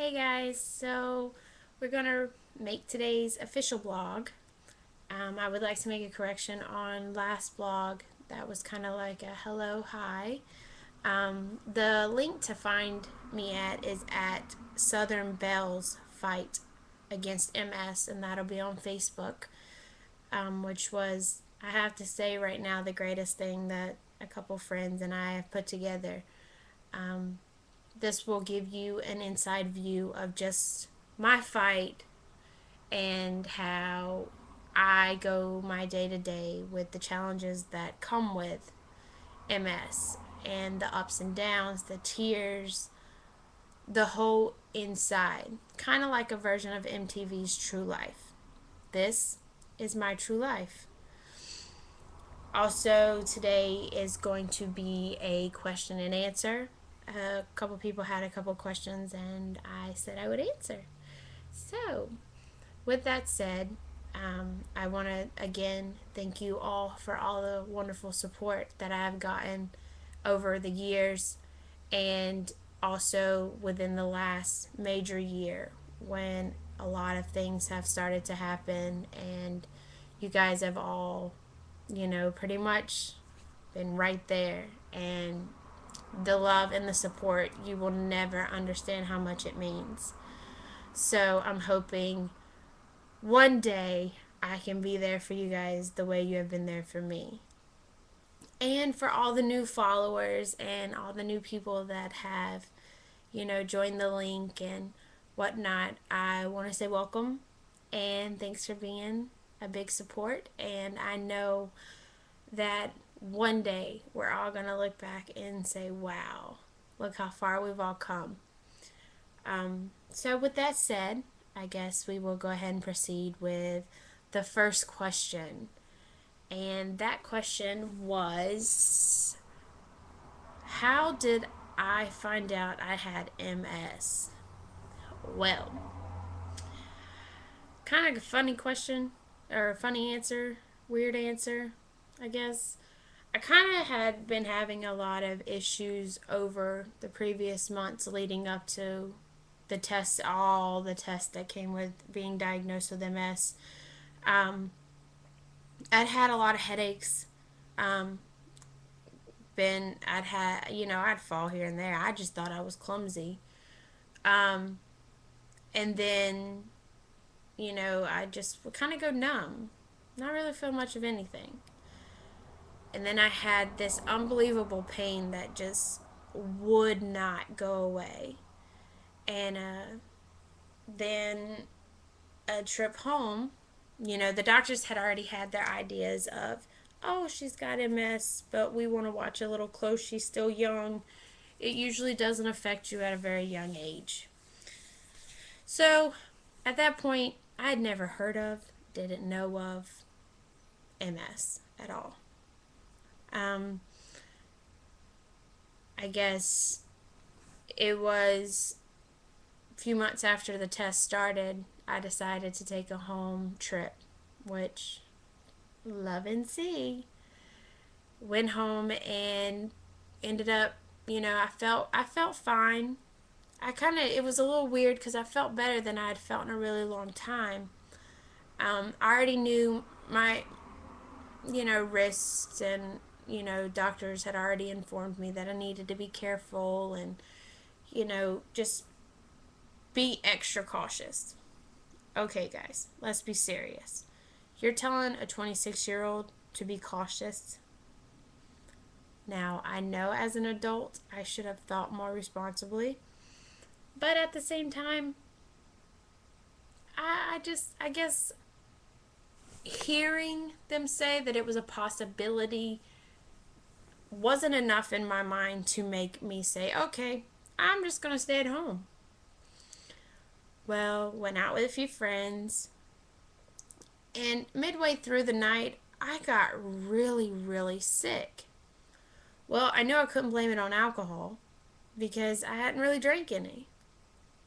Hey guys, so we're gonna make today's official blog. I would like to make a correction on last blog that was kind of like a hello, hi. The link to find me at is at Southern Bells Fight Against MS, and that'll be on Facebook, which was, I have to say, right now, the greatest thing that a couple friends and I have put together. Um, this will give you an inside view of just my fight and how I go my day to day with the challenges that come with MS and the ups and downs, the tears, the whole inside. Kind of like a version of MTV's True Life. This is my true life. Also, today is going to be a question and answer. A couple people had a couple questions, and I said I would answer. So, with that said, I want to again thank you all for all the wonderful support that I have gotten over the years, and also within the last major year when a lot of things have started to happen, and you guys have all, pretty much been right there. And the love and the support, you will never understand how much it means. So I'm hoping one day I can be there for you guys the way you have been there for me. And for all the new followers and all the new people that have, joined the link and whatnot, I want to say welcome and thanks for being a big support. And I know that one day we're all going to look back and say, wow, look how far we've all come. So, with that said, I guess we will go ahead and proceed with the first question. And that question was, how did I find out I had MS? Well, kind of a funny question, or a funny answer, weird answer, I guess. I kind of had been having a lot of issues over the previous months leading up to the tests, all the tests that came with being diagnosed with MS. I'd had a lot of headaches. Um, I'd had, I'd fall here and there. I just thought I was clumsy. Um, and then, I just would kind of go numb, not really feel much of anything. And then I had this unbelievable pain that just would not go away. And then a trip home, the doctors had already had their ideas of, oh, she's got MS, but we want to watch a little close. She's still young. It usually doesn't affect you at a very young age. So at that point, I had never heard of, didn't know of MS at all. Um, I guess it was a few months after the test started, I decided to take a home trip, which love and see. Went home and ended up, I felt fine. It was a little weird because I felt better than I had felt in a really long time. I already knew my, risks, and, doctors had already informed me that I needed to be careful and, just be extra cautious. Okay, guys, let's be serious. You're telling a 26-year-old to be cautious? Now, I know as an adult I should have thought more responsibly, but at the same time, I guess hearing them say that it was a possibility wasn't enough in my mind to make me say, okay, I'm just going to stay at home. Well, went out with a few friends, and midway through the night, I got really, really sick. Well, I knew I couldn't blame it on alcohol because I hadn't really drank any.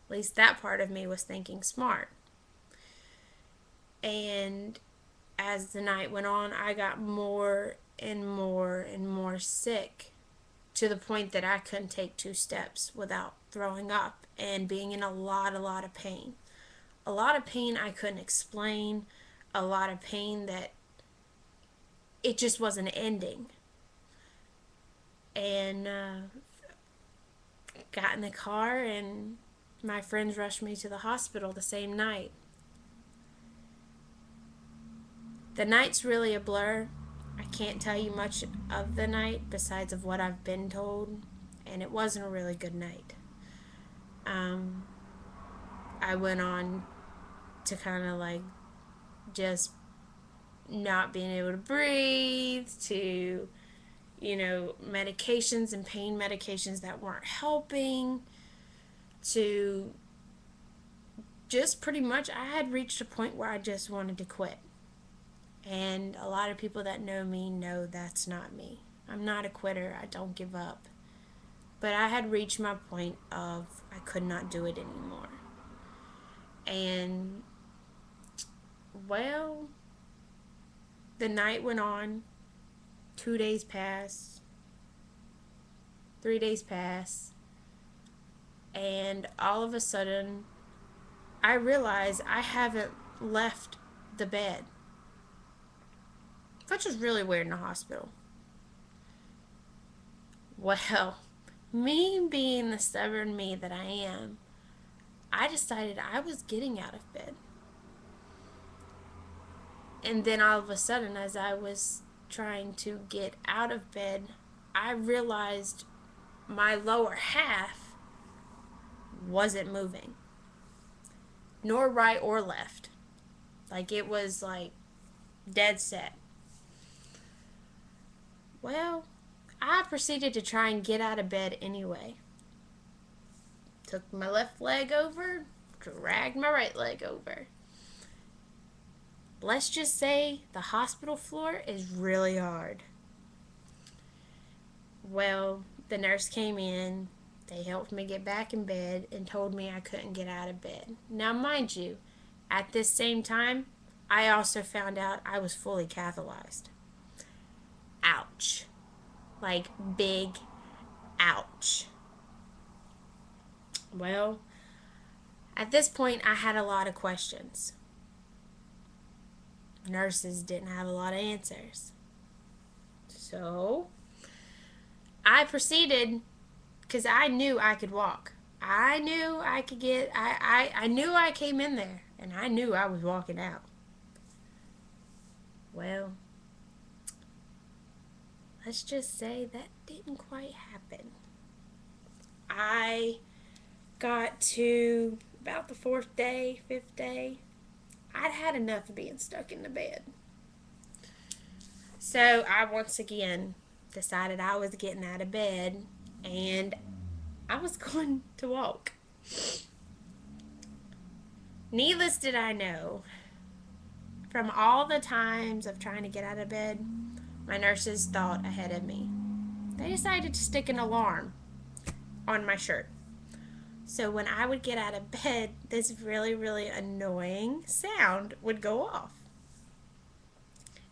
At least that part of me was thinking smart. And as the night went on, I got more and more and more sick. to the point that I couldn't take 2 steps without throwing up and being in a lot of pain. A lot of pain I couldn't explain, a lot of pain that it just wasn't ending. And got in the car, and my friends rushed me to the hospital the same night. The night's really a blur. I can't tell you much of the night besides of what I've been told, and it wasn't a really good night. I went on to kind of like just not being able to breathe, to, medications and pain medications that weren't helping, to just pretty much I had reached a point where I just wanted to quit. And a lot of people that know me know that's not me. I'm not a quitter. I don't give up. But I had reached my point of I could not do it anymore. And, well, the night went on. 2 days passed. 3 days passed. And all of a sudden, I realized I haven't left the bed. Which was really weird in the hospital. Well, me being the stubborn me that I am, I decided I was getting out of bed. And then all of a sudden, as I was trying to get out of bed, I realized my lower half wasn't moving. Nor right or left. Like, it was like dead set. Well, I proceeded to try and get out of bed anyway. Took my left leg over, dragged my right leg over. Let's just say the hospital floor is really hard. Well, the nurse came in, they helped me get back in bed and told me I couldn't get out of bed. Now, mind you, at this same time, I also found out I was fully catheterized. Ouch. Like, big ouch. Well, at this point, I had a lot of questions. Nurses didn't have a lot of answers. So, I proceeded, because I knew I could walk. I knew I could I knew I came in there, and I knew I was walking out. Well, let's just say that didn't quite happen. I got to about the 4th day, 5th day. I'd had enough of being stuck in the bed. So I once again decided I was getting out of bed and I was going to walk. Needless did I know, from all the times of trying to get out of bed, my nurses thought ahead of me. They decided to stick an alarm on my shirt. So when I would get out of bed, this really, really annoying sound would go off.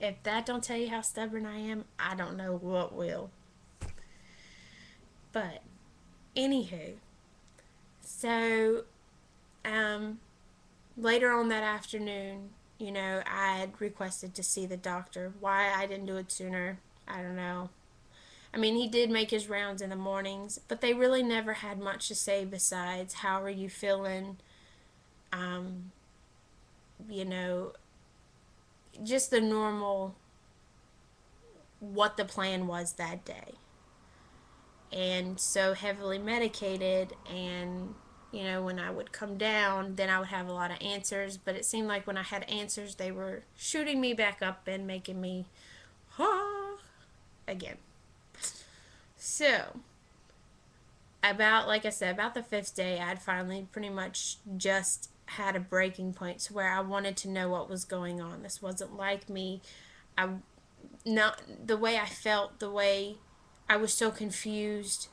If that don't tell you how stubborn I am, I don't know what will. But, anywho, so, later on that afternoon, I had requested to see the doctor. Why I didn't do it sooner, I don't know. I mean, he did make his rounds in the mornings, but they really never had much to say besides, how are you feeling? Just the normal, what the plan was that day. And so heavily medicated, and, when I would come down, then I would have a lot of answers, but it seemed like when I had answers, they were shooting me back up and making me, again. So, like I said, about the 5th day, I'd finally pretty much just had a breaking point to where I wanted to know what was going on. This wasn't like me. Not the way I felt, the way I was so confused.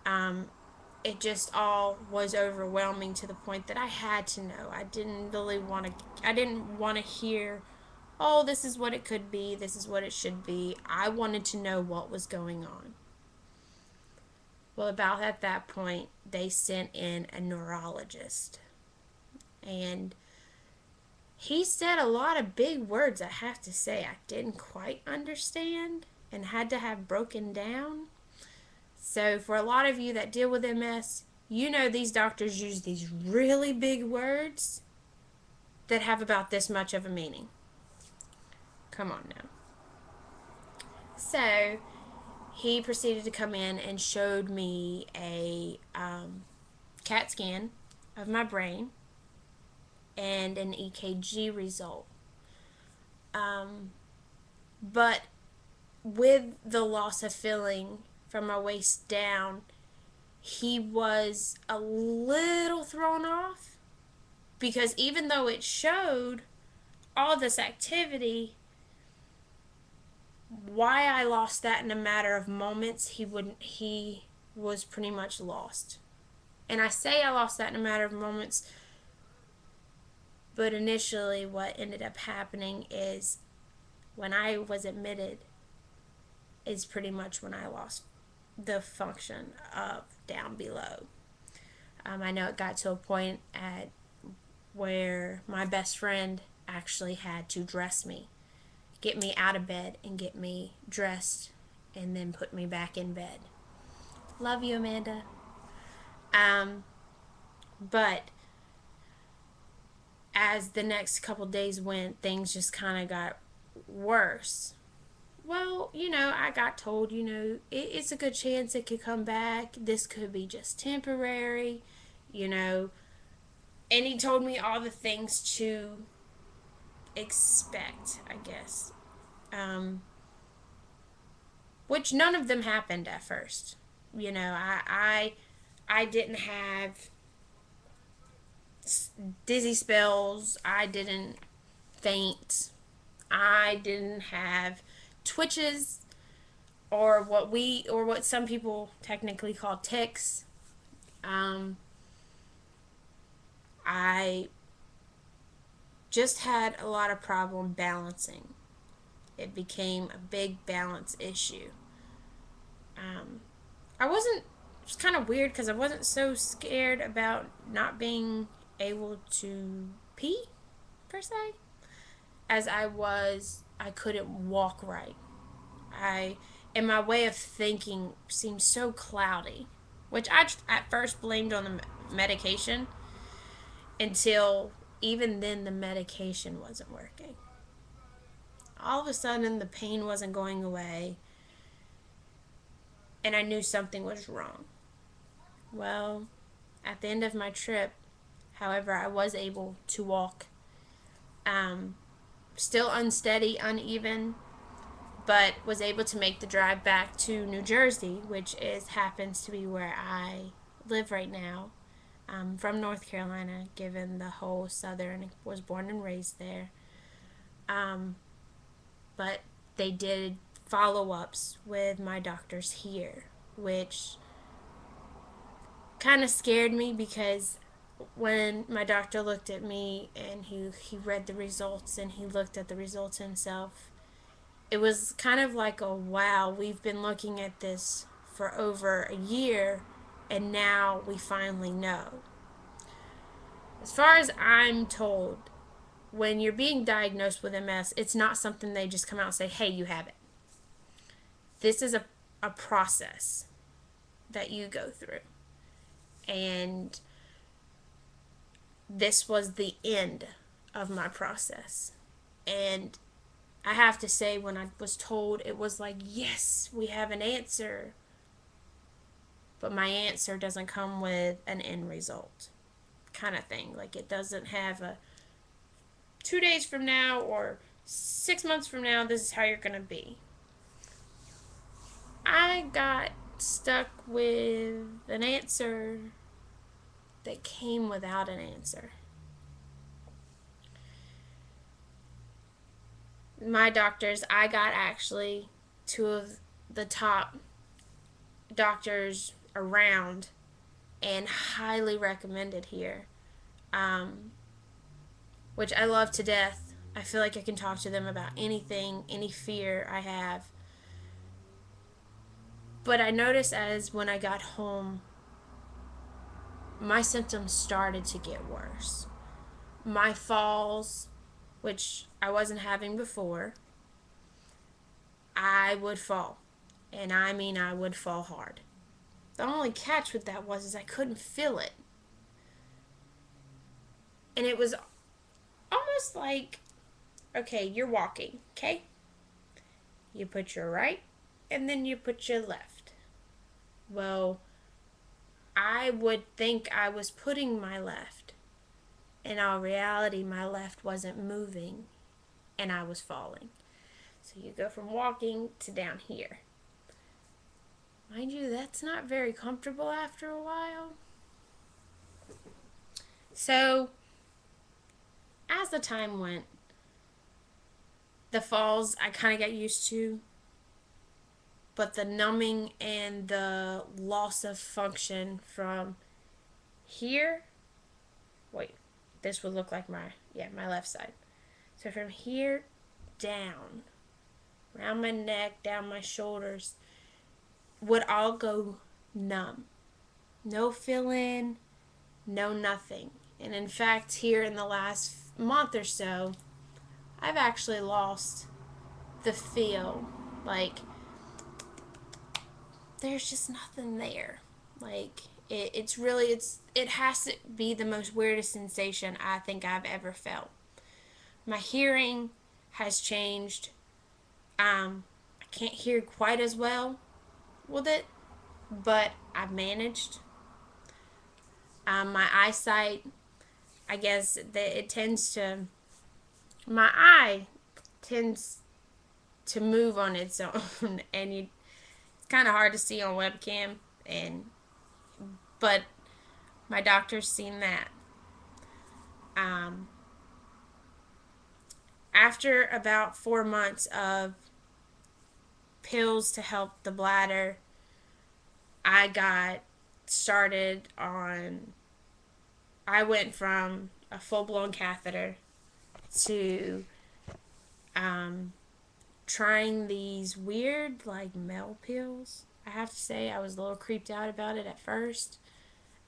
It just all was overwhelming to the point that I had to know. I didn't want to hear, oh, this is what it could be, this is what it should be. I wanted to know what was going on. Well, about at that point, they sent in a neurologist. And he said a lot of big words, I have to say, I didn't quite understand and had to have broken down. So, for a lot of you that deal with MS, you know these doctors use these really big words that have about this much of a meaning. Come on now. So, he proceeded to come in and showed me a CAT scan of my brain and an EKG result. But with the loss of feeling from my waist down, he was a little thrown off because even though it showed all this activity, why I lost that in a matter of moments, he was pretty much lost. And I say I lost that in a matter of moments, but initially what ended up happening is when I was admitted is pretty much when I lost the function of down below. I know it got to a point at where my best friend actually had to dress me, get me out of bed and get me dressed and then put me back in bed. Love you, Amanda. But as the next couple days went, things just kind of got worse. Well, I got told, it's a good chance it could come back. This could be just temporary, and he told me all the things to expect, I guess. Which none of them happened at first. I didn't have dizzy spells. I didn't faint. I didn't have twitches or what some people technically call tics. I just had a lot of problem balancing. It became a big balance issue. I wasn't, it was kind of weird because I wasn't so scared about not being able to pee, per se, as I couldn't walk right. And my way of thinking seemed so cloudy, which I at first blamed on the medication until even then the medication wasn't working. All of a sudden the pain wasn't going away and I knew something was wrong. Well, at the end of my trip, however, I was able to walk. Still unsteady, uneven, but was able to make the drive back to New Jersey, which happens to be where I live right now. I'm from North Carolina, given the whole Southern, was born and raised there. But they did follow-ups with my doctors here, which kind of scared me because when my doctor looked at me and he read the results and he looked at the results himself, it was kind of like a wow, we've been looking at this for over a year and now we finally know. As far as I'm told, when you're being diagnosed with MS, it's not something they just come out and say, hey, you have it. This is a process that you go through. And this was the end of my process. And I have to say, when I was told, it was like, yes, we have an answer. But my answer doesn't come with an end result kind of thing. Like, it doesn't have a 2 days from now or 6 months from now, this is how you're going to be. I got stuck with an answer that came without an answer. My doctors, I got actually 2 of the top doctors around and highly recommended here, which I love to death. I feel like I can talk to them about anything, any fear I have. But I noticed as when I got home, my symptoms started to get worse. My falls, which I wasn't having before, I would fall. And I mean, I would fall hard. The only catch with that was is I couldn't feel it. And it was almost like, okay, you're walking, okay? You put your right and then you put your left. Well, I would think I was putting my left. In all reality, my left wasn't moving and I was falling. So you go from walking to down here. Mind you, that's not very comfortable after a while. So, as the time went, the falls I kind of got used to, but the numbing and the loss of function from here, wait, this would look like my left side. So from here down, around my neck, down my shoulders, would all go numb. No feeling, no nothing. And in fact, here in the last month or so, I've actually lost the feel. Like, there's just nothing there. Like, it has to be the most weirdest sensation I think I've ever felt. My hearing has changed. I can't hear quite as well with it, but I've managed. My eyesight, I guess that it tends to, my eye tends to move on its own, and it's kind of hard to see on webcam, but my doctor's seen that. Um, After about 4 months of pills to help the bladder, I got started on, I went from a full-blown catheter to trying these weird, like, male pills. I have to say, I was a little creeped out about it at first,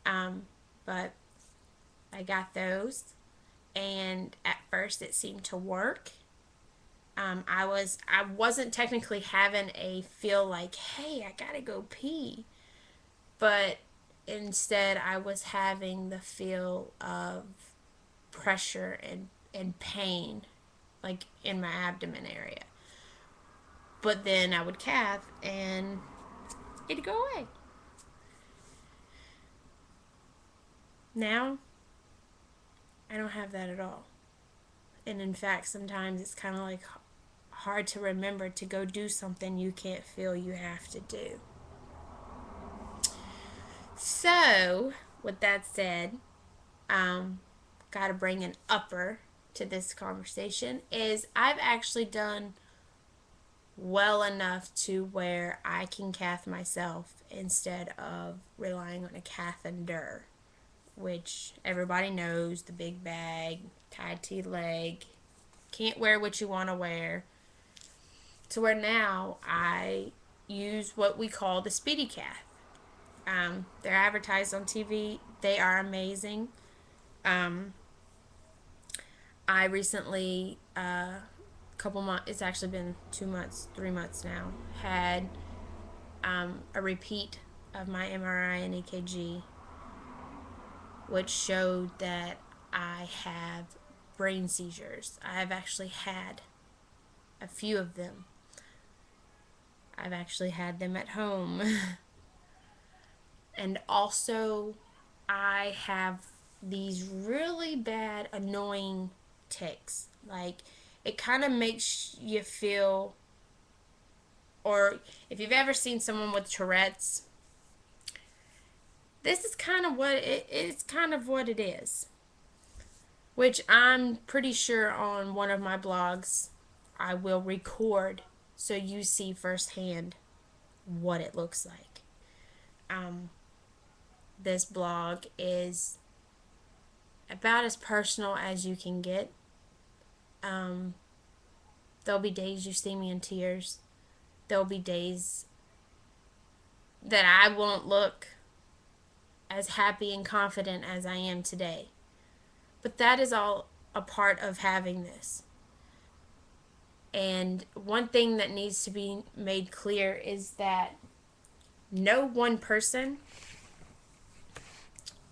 but I got those, and at first it seemed to work. I wasn't technically having a feel like, hey, I gotta go pee, but instead I was having the feel of pressure and pain, like in my abdomen area. But then I would cath and it'd go away. Now, I don't have that at all. And in fact, sometimes it's kind of like hard to remember to go do something you can't feel you have to do. So, with that said, got to bring an upper to this conversation is I've actually done well enough to where I can cath myself instead of relying on a catheter, which everybody knows, the big bag tied to your leg, can't wear what you want to wear, to where now I use what we call the SpeediCath. They're advertised on TV. They are amazing. I recently, couple months, it's actually been 2 months, 3 months now, had a repeat of my MRI and EKG, which showed that I have brain seizures. I have actually had a few of them. I've actually had them at home. And also, I have these really bad, annoying tics. Like, it kind of makes you feel, or if you've ever seen someone with Tourette's, this is kind of what it's kind of what it is. Which I'm pretty sure on one of my blogs I will record so you see firsthand what it looks like. This blog is about as personal as you can get. There'll be days you see me in tears. There'll be days that I won't look as happy and confident as I am today. But that is all a part of having this. And one thing that needs to be made clear is that no one person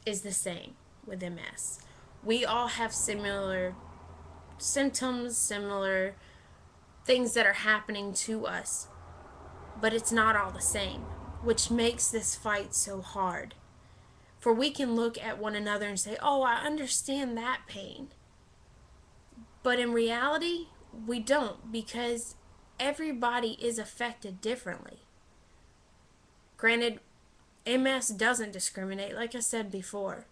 is the same with MS. We all have similar symptoms, similar things that are happening to us, but it's not all the same, which makes this fight so hard. For we can look at one another and say, oh, I understand that pain. But in reality, we don't, because everybody is affected differently. Granted, MS doesn't discriminate, like I said before.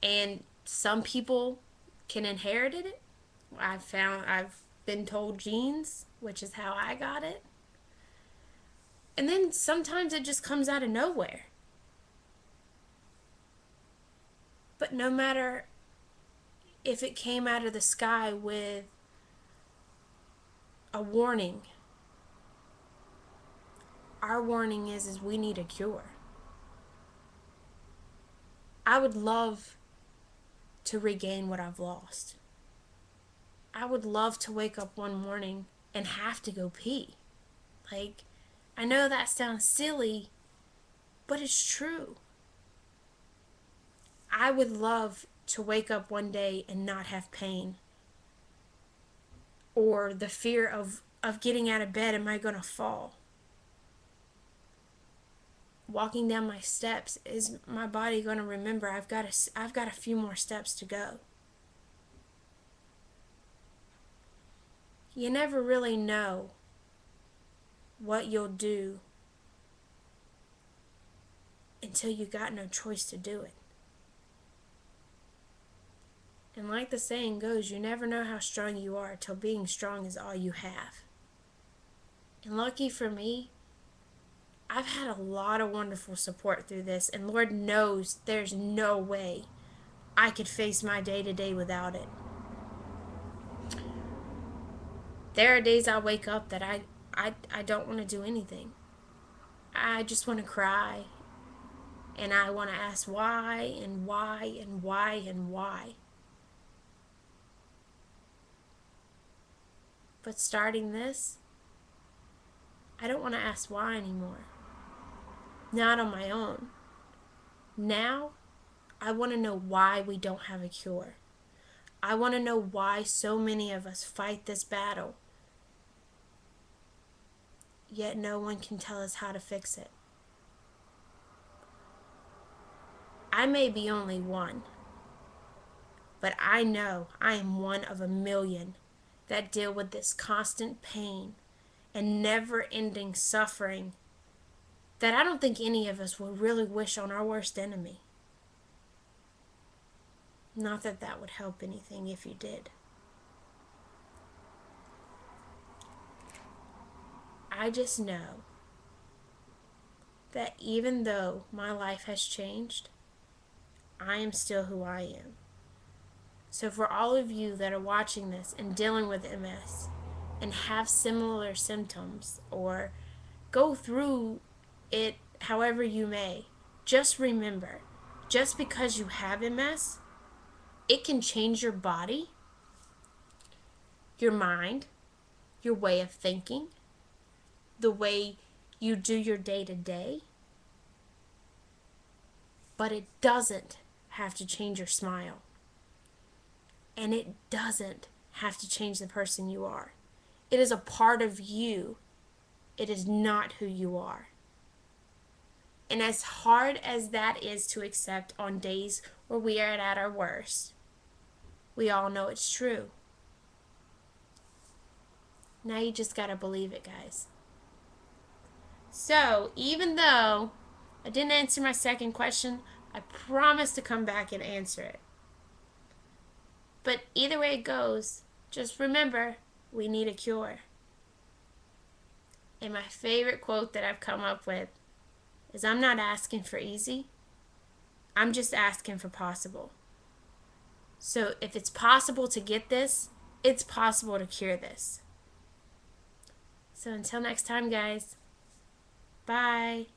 And some people can inherit it. I've been told genes, which is how I got it. And then sometimes it just comes out of nowhere. But no matter if it came out of the sky with a warning, our warning is we need a cure. I would love to regain what I've lost. I would love to wake up one morning and have to go pee. Like, I know that sounds silly, but it's true. I would love to wake up one day and not have pain. Or the fear of getting out of bed, am I going to fall? Walking down my steps, is my body going to remember I've got a few more steps to go? You never really know what you'll do until you got no choice to do it. And like the saying goes, you never know how strong you are till being strong is all you have. And lucky for me, I've had a lot of wonderful support through this, and Lord knows there's no way I could face my day-to-day without it. There are days I wake up that I don't want to do anything. I just want to cry, and I want to ask why and why and why and why. But starting this, I don't want to ask why anymore. Not on my own. Now, I want to know why we don't have a cure. I want to know why so many of us fight this battle, yet no one can tell us how to fix it. I may be only one, but I know I am one of a million that deal with this constant pain and never-ending suffering that I don't think any of us would really wish on our worst enemy. Not that that would help anything if you did. I just know that even though my life has changed, I am still who I am. So for all of you that are watching this and dealing with MS and have similar symptoms or go through it however you may, just remember, just because you have MS, it can change your body, your mind, your way of thinking, the way you do your day-to-day, but it doesn't have to change your smile. And it doesn't have to change the person you are. It is a part of you. It is not who you are. And as hard as that is to accept on days where we are at our worst, we all know it's true. Now you just gotta believe it, guys. So, even though I didn't answer my second question, I promise to come back and answer it. But either way it goes, just remember, we need a cure. And my favorite quote that I've come up with is, I'm not asking for easy, I'm just asking for possible. So if it's possible to get this, it's possible to cure this. So until next time, guys, bye.